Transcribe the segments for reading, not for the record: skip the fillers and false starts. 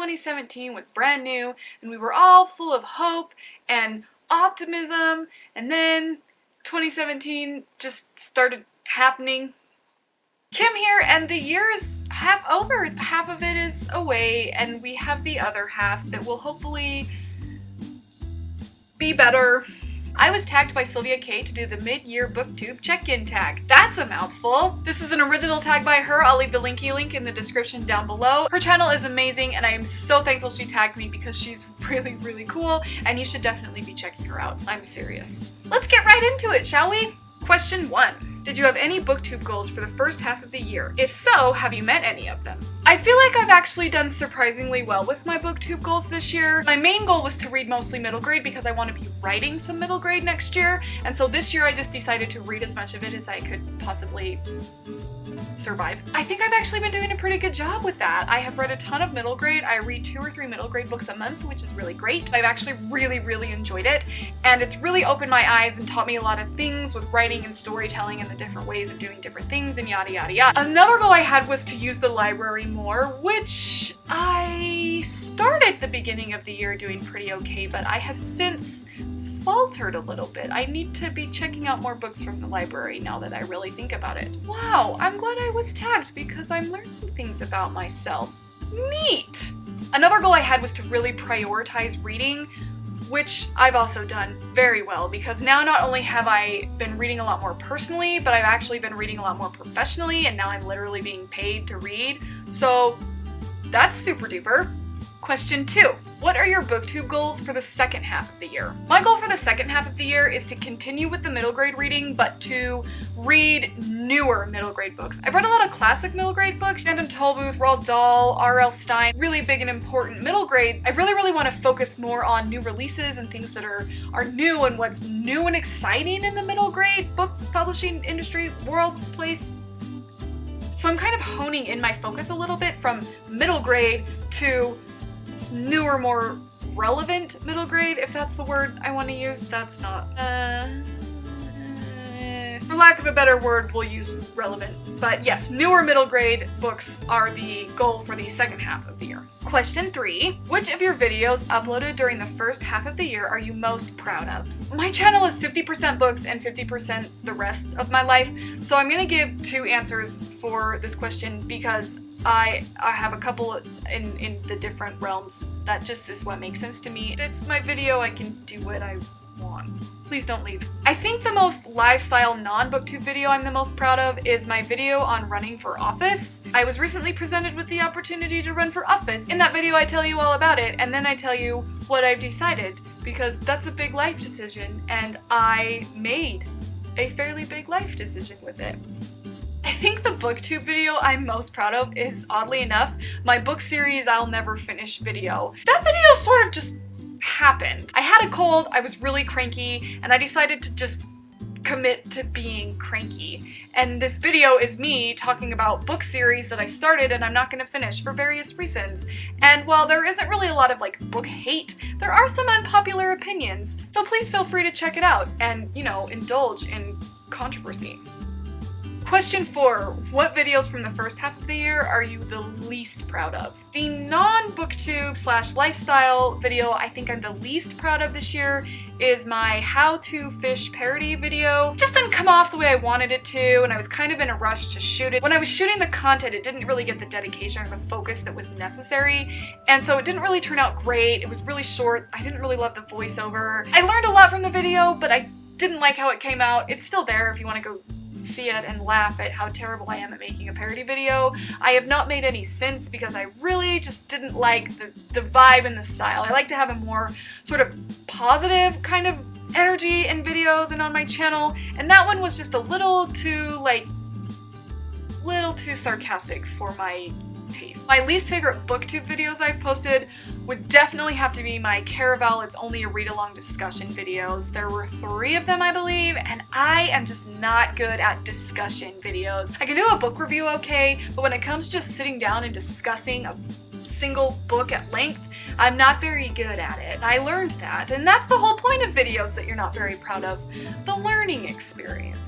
2017 was brand new and we were all full of hope and optimism, and then 2017 just started happening. Kim here, and the year is half over. Half of it is away, and we have the other half that will hopefully be better. I was tagged by Silvia Kay to do the mid-year Booktube check-in tag. That's a mouthful. This is an original tag by her. I'll leave the linky link in the description down below. Her channel is amazing, and I am so thankful she tagged me because she's really, really cool, and you should definitely be checking her out. I'm serious. Let's get right into it, shall we? Question 1. Did you have any Booktube goals for the first half of the year? If so, have you met any of them? I feel like I've actually done surprisingly well with my Booktube goals this year. My main goal was to read mostly middle grade because I want to be writing some middle grade next year, and so this year I just decided to read as much of it as I could possibly survive. I think I've actually been doing a pretty good job with that. I have read a ton of middle grade. I read 2 or 3 middle grade books a month, which is really great. I've actually really enjoyed it, and it's really opened my eyes and taught me a lot of things with writing and storytelling and the different ways of doing different things and yada yada yada. Another goal I had was to use the library more, which I started at the beginning of the year doing pretty okay, but I have since faltered a little bit. I need to be checking out more books from the library now that I really think about it. Wow, I'm glad I was tagged because I'm learning things about myself. Neat! Another goal I had was to really prioritize reading, which I've also done very well because now not only have I been reading a lot more personally, but I've actually been reading a lot more professionally, and now I'm literally being paid to read. So that's super duper. Question 2. What are your Booktube goals for the second half of the year? My goal for the second half of the year is to continue with the middle grade reading, but to read newer middle grade books. I've read a lot of classic middle grade books, Random Tollbooth, Roald Dahl, R.L. Stine, really big and important middle grade. I really want to focus more on new releases and things that are new and what's new and exciting in the middle grade book publishing industry, world, place. So I'm kind of honing in my focus a little bit from middle grade to newer, more relevant middle grade, if that's the word I want to use. That's not. For lack of a better word, we'll use relevant. But yes, newer middle grade books are the goal for the second half of the year. Question 3. Which of your videos uploaded during the first half of the year are you most proud of? My channel is 50% books and 50% the rest of my life, so I'm going to give 2 answers for this question because I have a couple in the different realms. That just is what makes sense to me. It's my video, I can do what I want. Please don't leave. I think the most lifestyle non-Booktube video I'm the most proud of is my video on running for office. I was recently presented with the opportunity to run for office. In that video I tell you all about it, and then I tell you what I've decided, because that's a big life decision, and I made a fairly big life decision with it. I think the Booktube video I'm most proud of is, oddly enough, my book series I'll Never Finish video. That video sort of just happened. I had a cold, I was really cranky, and I decided to just commit to being cranky. And this video is me talking about book series that I started and I'm not going to finish for various reasons. And while there isn't really a lot of book hate, there are some unpopular opinions. So please feel free to check it out and, you know, indulge in controversy. Question 4. What videos from the first half of the year are you the least proud of? The non-Booktube / lifestyle video I think I'm the least proud of this year is my how to fish parody video. It just didn't come off the way I wanted it to, and I was kind of in a rush to shoot it. When I was shooting the content, it didn't really get the dedication or the focus that was necessary, and so it didn't really turn out great. It was really short. I didn't really love the voiceover. I learned a lot from the video, but I didn't like how it came out. It's still there if you want to go see it and laugh at how terrible I am at making a parody video. I have not made any since because I really just didn't like the vibe and the style. I like to have a more sort of positive kind of energy in videos and on my channel, and that one was just a little too sarcastic for my taste. My least favorite Booktube videos I've posted would definitely have to be my Caraval It's Only a Read-Along discussion videos. There were 3 of them, I believe, and I am just not good at discussion videos. I can do a book review okay, but when it comes to just sitting down and discussing a single book at length, I'm not very good at it. I learned that, and that's the whole point of videos that you're not very proud of, the learning experience.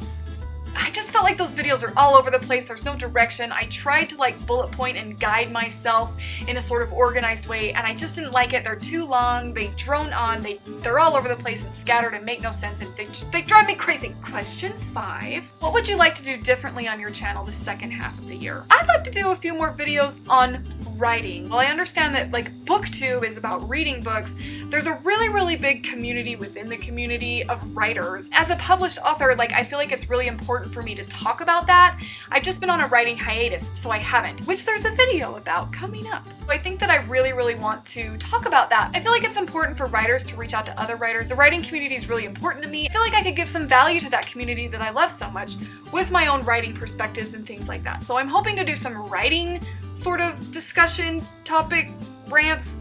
I just felt like those videos are all over the place. There's no direction. I tried to like bullet point and guide myself in a sort of organized way, and I just didn't like it. They're too long, they drone on, they're all over the place and scattered and make no sense, and they drive me crazy. Question 5. What would you like to do differently on your channel the second half of the year? I'd like to do a few more videos on writing. While I understand that like Booktube is about reading books, there's a really big community within the community of writers. As a published author, like I feel like it's really important for me to talk about that. I've just been on a writing hiatus, so I haven't, which there's a video about coming up. So I think that I really want to talk about that. I feel like it's important for writers to reach out to other writers. The writing community is really important to me. I feel like I could give some value to that community that I love so much with my own writing perspectives and things like that. So I'm hoping to do some writing sort of discussion, topic, rants,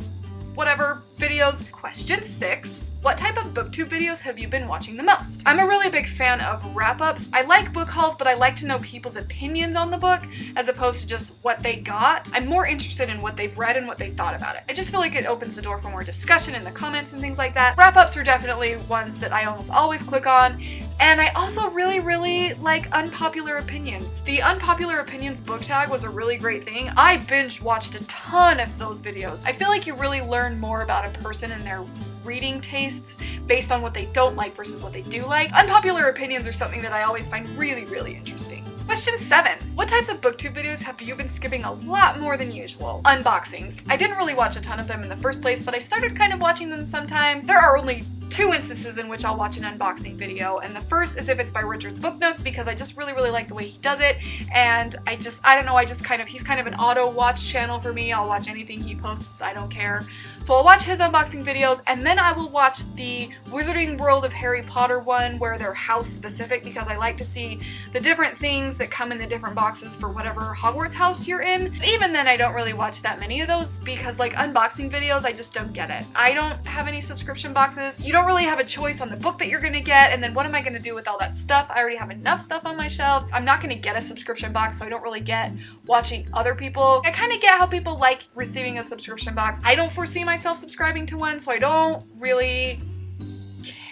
whatever, videos. Question 6. What type of Booktube videos have you been watching the most? I'm a really big fan of wrap-ups. I like book hauls, but I like to know people's opinions on the book as opposed to just what they got. I'm more interested in what they've read and what they thought about it. I just feel like it opens the door for more discussion in the comments and things like that. Wrap-ups are definitely ones that I almost always click on. And I also really like unpopular opinions. The unpopular opinions book tag was a really great thing. I binge watched a ton of those videos. I feel like you really learn more about a person and their reading tastes based on what they don't like versus what they do like. Unpopular opinions are something that I always find really interesting. Question 7. What types of Booktube videos have you been skipping a lot more than usual? Unboxings. I didn't really watch a ton of them in the first place, but I started kind of watching them sometimes. There are only 2 instances in which I'll watch an unboxing video, and the first is if it's by Richard's Book Nook, because I just really like the way he does it, and I don't know, he's kind of an auto watch channel for me. I'll watch anything he posts, I don't care. So I'll watch his unboxing videos, and then I will watch the Wizarding World of Harry Potter one where they're house specific, because I like to see the different things that come in the different boxes for whatever Hogwarts house you're in. But even then I don't really watch that many of those, because like unboxing videos, I just don't get it. I don't have any subscription boxes. You don't really have a choice on the book that you're gonna get, and then what am I gonna do with all that stuff? I already have enough stuff on my shelf. I'm not gonna get a subscription box, so I don't really get watching other people. I kind of get how people like receiving a subscription box. I don't foresee myself subscribing to one, so I don't really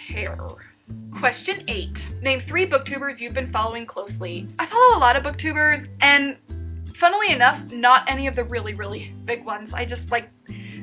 care. Question 8. Name 3 booktubers you've been following closely. I follow a lot of booktubers, and funnily enough, not any of the really big ones. I just like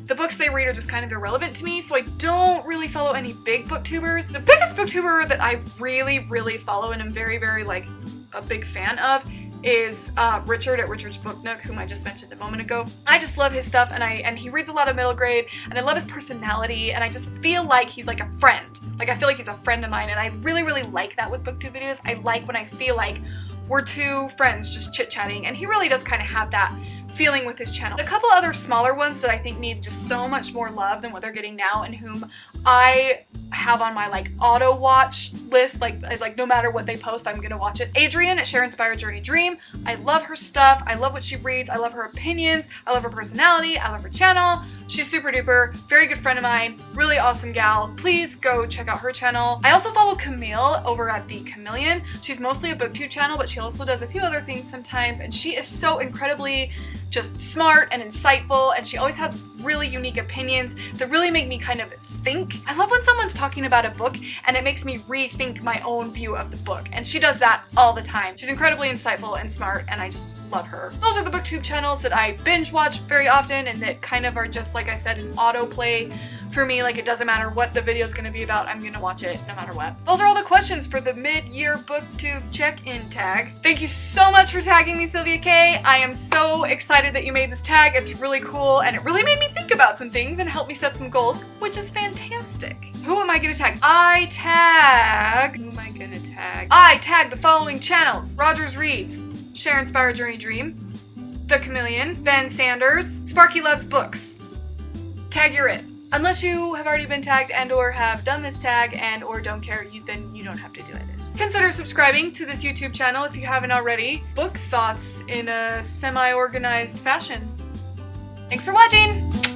the books they read are just kind of irrelevant to me, so I don't really follow any big booktubers. The biggest booktuber that I really follow and I'm very like a big fan of is Richard at Richard's Book Nook, whom I just mentioned a moment ago. I just love his stuff, and he reads a lot of middle grade, and I love his personality, and I just feel like he's like a friend. Like I feel like he's a friend of mine, and I really like that with Booktube videos. I like when I feel like we're 2 friends just chit-chatting, and he really does kind of have that feeling with his channel. A couple other smaller ones that I think need just so much more love than what they're getting now, and whom I have on my like auto watch list, like no matter what they post, I'm gonna watch it. Adrienne at Share Inspire Journey Dream. I love her stuff. I love what she reads. I love her opinions. I love her personality. I love her channel. She's super duper, very good friend of mine, really awesome gal. Please go check out her channel. I also follow Camille over at TheCamillion. She's mostly a booktube channel, but she also does a few other things sometimes, and she is so incredibly just smart and insightful, and she always has really unique opinions that really make me kind of think. I love when someone's talking about a book and it makes me rethink my own view of the book, and she does that all the time. She's incredibly insightful and smart, and I just love her. Those are the booktube channels that I binge watch very often and that kind of are just, like I said, an autoplay for me. Like it doesn't matter what the video is going to be about, I'm going to watch it no matter what. Those are all the questions for the mid-year Booktube check-in tag. Thank you so much for tagging me, Silvia Kay. I am so excited that you made this tag. It's really cool, and it really made me think about some things and helped me set some goals, which is fantastic. Who am I going to tag? Who am I going to tag? I tag the following channels: RogersReads, Share Inspire Journey Dream, TheCamillion, Ben Sanders, Sparky Loves Books. Tag your it. Unless you have already been tagged and or have done this tag and or don't care, then you don't have to do it. Consider subscribing to this YouTube channel if you haven't already. Book thoughts in a semi-organized fashion. Thanks for watching!